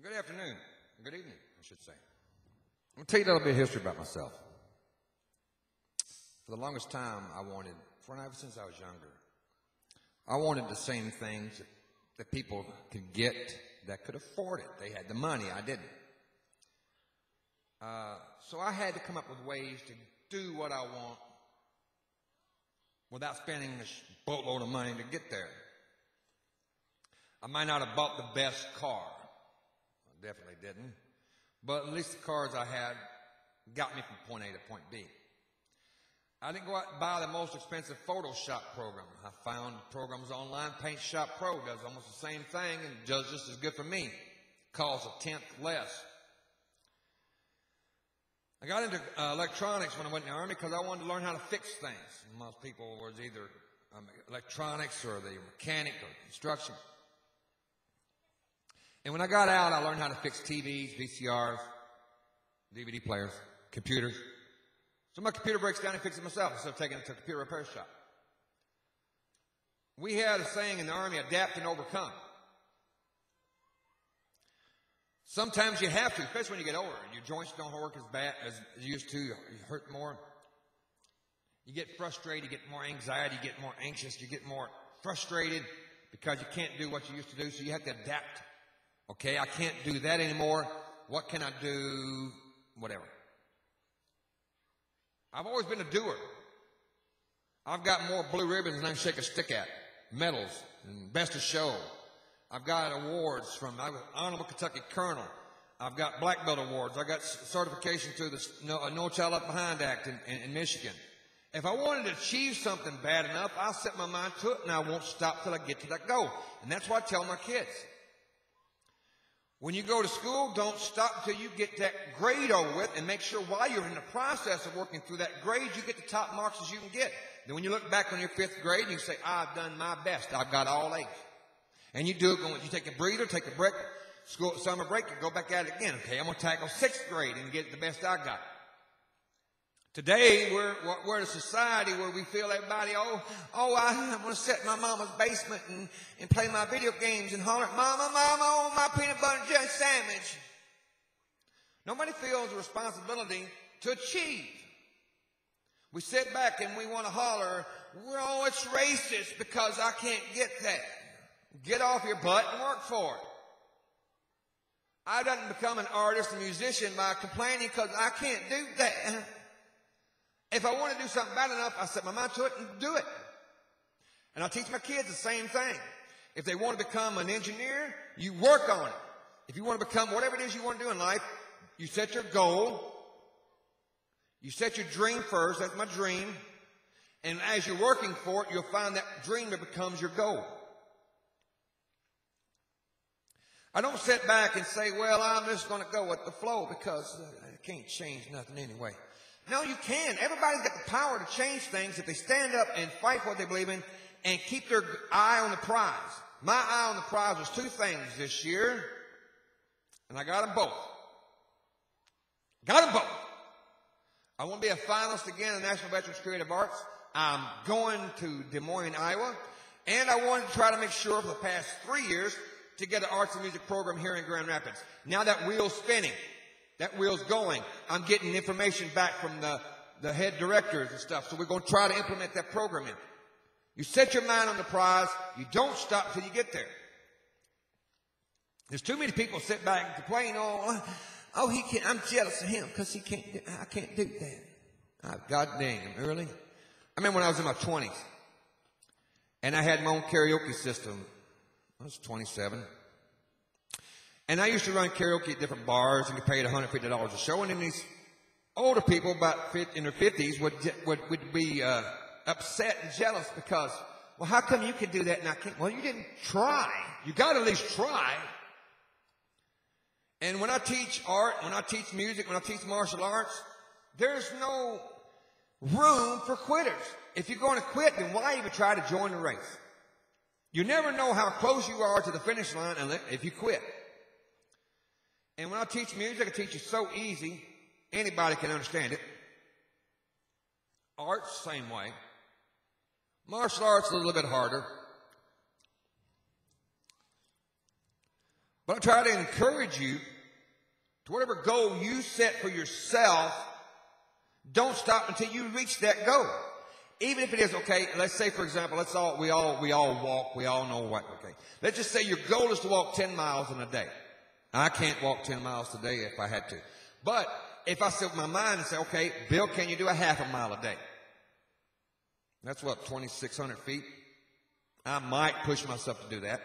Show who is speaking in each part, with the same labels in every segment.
Speaker 1: Good afternoon. Good evening, I should say. I'm going to tell you a little bit of history about myself. For the longest time, ever since I was younger, I wanted the same things that people could get that could afford it. They had the money, I didn't. So I had to come up with ways to do what I want without spending a boatload of money to get there. I might not have bought the best car. I definitely didn't. But at least the cars I had got me from point A to point B. I didn't go out and buy the most expensive Photoshop program. I found programs online. Paint Shop Pro does almost the same thing and does just as good for me. Costs a tenth less. I got into electronics when I went in the Army because I wanted to learn how to fix things. Most people was either electronics or the mechanic or construction. And when I got out, I learned how to fix TVs, VCRs, DVD players, computers. So my computer breaks down and fix it myself instead of taking it to a computer repair shop. We had a saying in the Army, adapt and overcome. Sometimes you have to, especially when you get older. Your joints don't work as bad as you used to. You hurt more. You get frustrated. You get more anxiety. You get more anxious. You get more frustrated because you can't do what you used to do. So you have to adapt. Okay, I can't do that anymore. What can I do? Whatever. I've always been a doer. I've got more blue ribbons than I can shake a stick at. Medals and best of show. I've got awards from Honorable Kentucky Colonel. I've got black belt awards. I've got certification through the No Child Left Behind Act in Michigan. If I wanted to achieve something bad enough, I'll set my mind to it and I won't stop till I get to that goal. And that's what I tell my kids. When you go to school, don't stop until you get that grade over with, and make sure while you're in the process of working through that grade, you get the top marks as you can get. Then when you look back on your fifth grade, you say, I've done my best. I've got all A's. And you do it going, you take a breather, take a break, summer break, you go back at it again. Okay, I'm going to tackle sixth grade and get the best I got. Today, we're a society where we feel everybody, I want to sit in my mama's basement and play my video games and holler, Mama, oh, my peanut butter and jelly sandwich. Nobody feels a responsibility to achieve. We sit back and we want to holler, oh, it's racist because I can't get that. Get off your butt and work for it. I didn't become an artist and musician by complaining because I can't do that. If I want to do something bad enough, I set my mind to it and do it. And I teach my kids the same thing. If they want to become an engineer, you work on it. If you want to become whatever it is you want to do in life, you set your goal. You set your dream first. That's my dream. And as you're working for it, you'll find that dream that becomes your goal. I don't sit back and say, well, I'm just going to go with the flow because I can't change nothing anyway. No, you can. Everybody's got the power to change things if they stand up and fight for what they believe in and keep their eye on the prize. My eye on the prize was two things this year, and I got them both. Got them both. I want to be a finalist again in the National Veterans Creative Arts. I'm going to Des Moines, Iowa, and I wanted to try to make sure for the past 3 years to get an arts and music program here in Grand Rapids. Now that wheel's spinning. That wheel's going. I'm getting information back from the head directors and stuff. So we're going to try to implement that program in. You set your mind on the prize. You don't stop till you get there. There's too many people sit back and complain, oh, he can't. I'm jealous of him because I can't do that. God dang him, really? I remember when I was in my 20s and I had my own karaoke system. I was 27. And I used to run karaoke at different bars and get paid $150 a show. And then these older people, about in their 50s, would be upset and jealous because, well, how come you can do that and I can't? Well, you didn't try. You got to at least try. And when I teach art, when I teach music, when I teach martial arts, there's no room for quitters. If you're going to quit, then why even try to join the race? You never know how close you are to the finish line if you quit. And when I teach music, I teach it so easy, anybody can understand it. Art's the same way. Martial arts a little bit harder. But I try to encourage you to whatever goal you set for yourself, don't stop until you reach that goal. Even if it is, okay, let's say, for example, we all walk, we all know what, okay. Let's just say your goal is to walk 10 miles in a day. I can't walk 10 miles today if I had to. But if I set my mind and say, okay, Bill, can you do a half a mile a day? That's what, 2,600 feet? I might push myself to do that.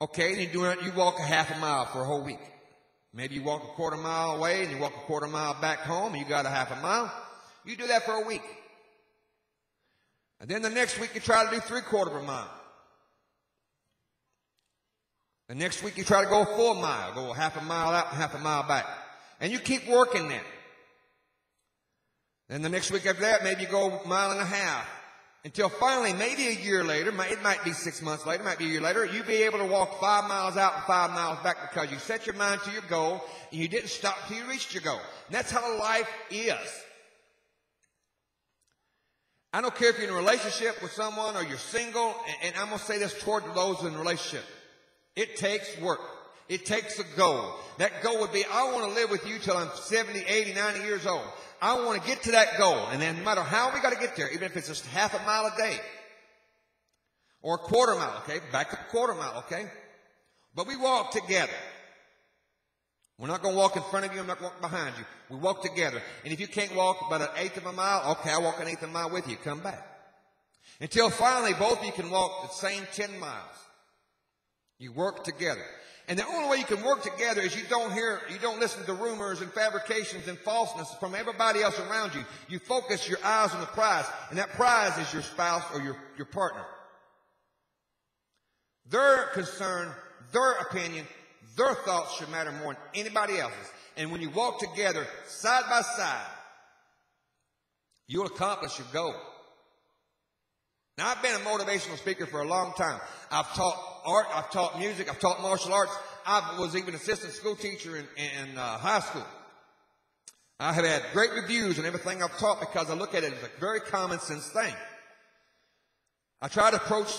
Speaker 1: Okay, and you walk a half a mile for a whole week. Maybe you walk a quarter mile away and you walk a quarter mile back home and you got a half a mile. You do that for a week. And then the next week you try to do 3/4 of a mile. The next week you try to go a full mile, go a half a mile out and half a mile back. And you keep working that. Then the next week after that, maybe you go a mile and a half. Until finally, maybe a year later, it might be 6 months later, it might be a year later, you'll be able to walk 5 miles out and 5 miles back because you set your mind to your goal and you didn't stop till you reached your goal. And that's how life is. I don't care if you're in a relationship with someone or you're single, and I'm going to say this toward those in a relationship. It takes work. It takes a goal. That goal would be, I want to live with you till I'm 70, 80, 90 years old. I want to get to that goal. And then no matter how we got to get there, even if it's just half a mile a day or a quarter mile, okay? Back to a quarter mile, okay? But we walk together. We're not going to walk in front of you. I'm not going to walk behind you. We walk together. And if you can't walk about 1/8 of a mile, okay, I'll walk 1/8 of a mile with you. Come back. Until finally both of you can walk the same 10 miles. You work together. And the only way you can work together is you don't listen to rumors and fabrications and falseness from everybody else around you. You focus your eyes on the prize, and that prize is your spouse or your partner. Their concern, their opinion, their thoughts should matter more than anybody else's. And when you walk together, side by side, you'll accomplish your goal. Now, I've been a motivational speaker for a long time. I've taught art, I've taught music, I've taught martial arts. I was even assistant school teacher in high school. I have had great reviews on everything I've taught because I look at it as a very common sense thing. I try to approach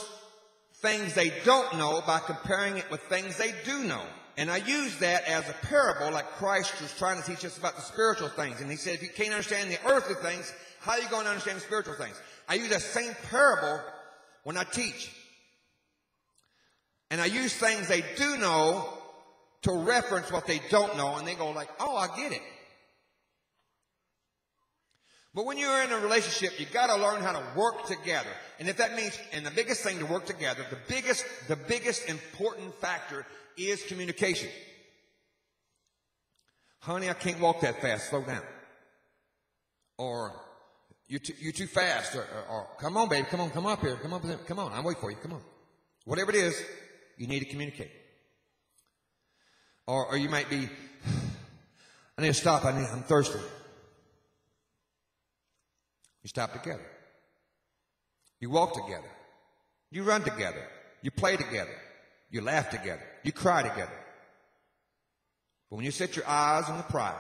Speaker 1: things they don't know by comparing it with things they do know. And I use that as a parable, like Christ was trying to teach us about the spiritual things. And he said, if you can't understand the earthly things, how are you going to understand the spiritual things? I use that same parable when I teach. And I use things they do know to reference what they don't know. And they go like, oh, I get it. But when you're in a relationship, you got to learn how to work together. And if that means, and the biggest thing to work together, the biggest important factor is communication. Honey, I can't walk that fast. Slow down. Or you're too fast. Or come on, baby. Come on up here. Come on. I'm waiting for you. Come on. Whatever it is, you need to communicate. Or you might be, I need to stop. I'm thirsty. You stop together. You walk together. You run together. You play together. You laugh together. You cry together. But when you set your eyes on the prize,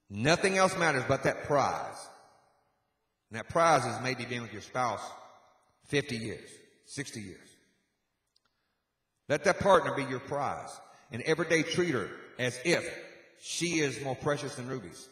Speaker 1: nothing else matters but that prize. And that prize is maybe being with your spouse 50 years, 60 years. Let that partner be your prize. And every day treat her as if she is more precious than rubies.